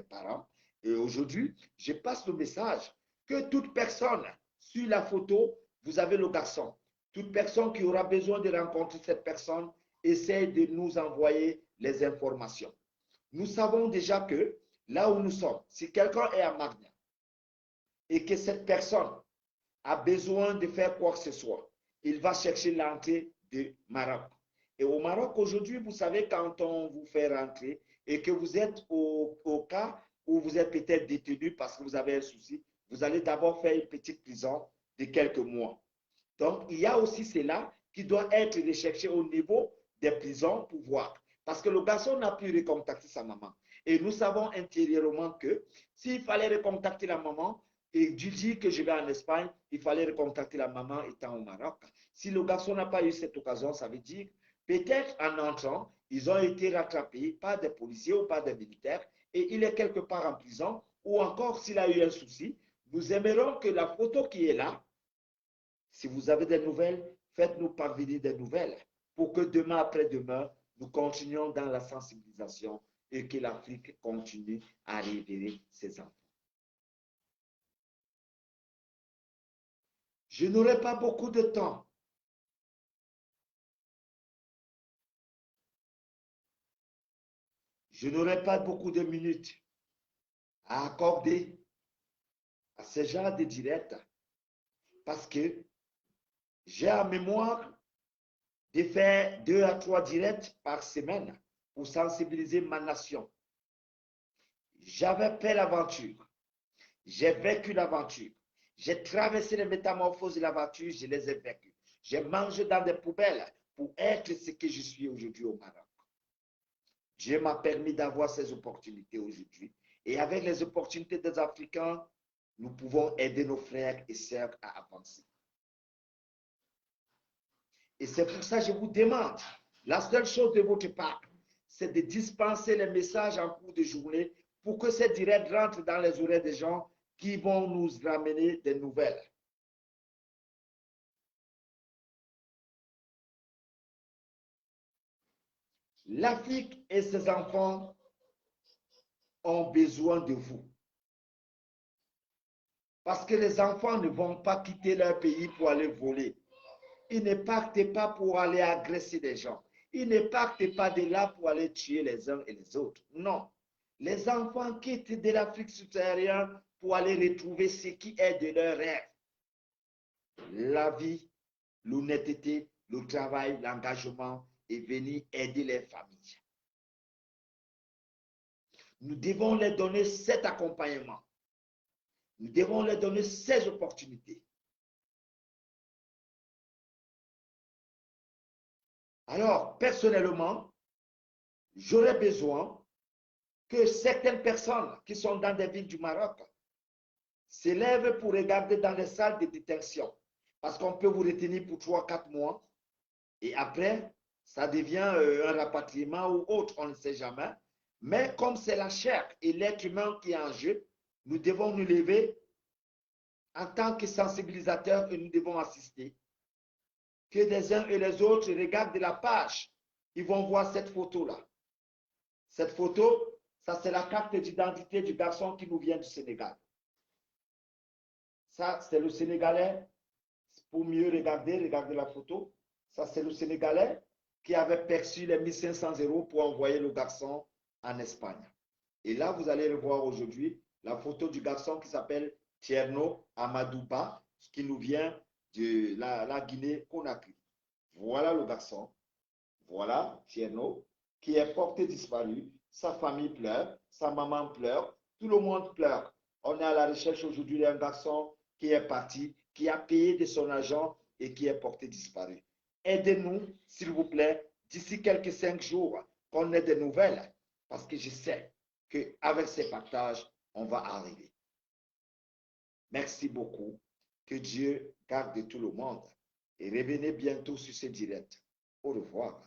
parents. Et aujourd'hui, je passe le message que toute personne, sur la photo, vous avez le garçon. Toute personne qui aura besoin de rencontrer cette personne, essaye de nous envoyer les informations. Nous savons déjà que là où nous sommes, si quelqu'un est à Marnia, et que cette personne a besoin de faire quoi que ce soit, il va chercher l'entrée du Maroc. Et au Maroc, aujourd'hui, vous savez, quand on vous fait rentrer et que vous êtes au cas où vous êtes peut-être détenu parce que vous avez un souci, vous allez d'abord faire une petite prison de quelques mois. Donc, il y a aussi cela qui doit être recherché au niveau des prisons pour voir. Parce que le garçon n'a pu recontacter sa maman. Et nous savons intérieurement que s'il fallait recontacter la maman, et du dit que je vais en Espagne, il fallait recontacter la maman étant au Maroc. Si le garçon n'a pas eu cette occasion, ça veut dire peut-être en entrant, ils ont été rattrapés par des policiers ou par des militaires et il est quelque part en prison ou encore s'il a eu un souci, nous aimerons que la photo qui est là, si vous avez des nouvelles, faites-nous parvenir des nouvelles pour que demain après-demain, nous continuions dans la sensibilisation et que l'Afrique continue à révéler ses enfants. Je n'aurai pas beaucoup de temps. Je n'aurai pas beaucoup de minutes à accorder à ce genre de direct parce que j'ai en mémoire de faire 2 à 3 directs par semaine pour sensibiliser ma nation. J'avais fait l'aventure. J'ai vécu l'aventure. J'ai traversé les métamorphoses de l'aventure, je les ai vécues. J'ai mangé dans des poubelles pour être ce que je suis aujourd'hui au Maroc. Dieu m'a permis d'avoir ces opportunités aujourd'hui. Et avec les opportunités des Africains, nous pouvons aider nos frères et sœurs à avancer. Et c'est pour ça que je vous demande, la seule chose de votre part, c'est de dispenser les messages en cours de journée pour que ces directs rentrent dans les oreilles des gens qui vont nous ramener des nouvelles. L'Afrique et ses enfants ont besoin de vous. Parce que les enfants ne vont pas quitter leur pays pour aller voler. Ils ne partent pas pour aller agresser des gens. Ils ne partent pas de là pour aller tuer les uns et les autres. Non. Les enfants quittent de l'Afrique subsaharienne pour aller retrouver ce qui est de leur rêve. La vie, l'honnêteté, le travail, l'engagement et venir aider les familles. Nous devons leur donner cet accompagnement. Nous devons leur donner ces opportunités. Alors, personnellement, j'aurais besoin que certaines personnes qui sont dans des villes du Maroc s'élèvent pour regarder dans les salles de détention. Parce qu'on peut vous retenir pour 3-4 mois et après, ça devient un rapatriement ou autre, on ne sait jamais. Mais comme c'est la chair et l'être humain qui est en jeu, nous devons nous lever en tant que sensibilisateurs et nous devons assister. Que les uns et les autres regardent la page, ils vont voir cette photo-là. Cette photo, ça c'est la carte d'identité du garçon qui nous vient du Sénégal. Ça, c'est le Sénégalais. Pour mieux regarder, regardez la photo. Ça, c'est le Sénégalais qui avait perçu les 1500 € pour envoyer le garçon en Espagne. Et là, vous allez le voir aujourd'hui, la photo du garçon qui s'appelle Tierno Amadouba, qui nous vient de la Guinée-Conakry. Voilà le garçon. Voilà Tierno, qui est porté disparu. Sa famille pleure, sa maman pleure, tout le monde pleure. On est à la recherche aujourd'hui d'un garçon qui est parti, qui a payé de son argent et qui est porté disparu. Aidez-nous, s'il vous plaît, d'ici quelques 5 jours, qu'on ait des nouvelles, parce que je sais qu'avec ces partages, on va arriver. Merci beaucoup. Que Dieu garde tout le monde et revenez bientôt sur ce direct. Au revoir.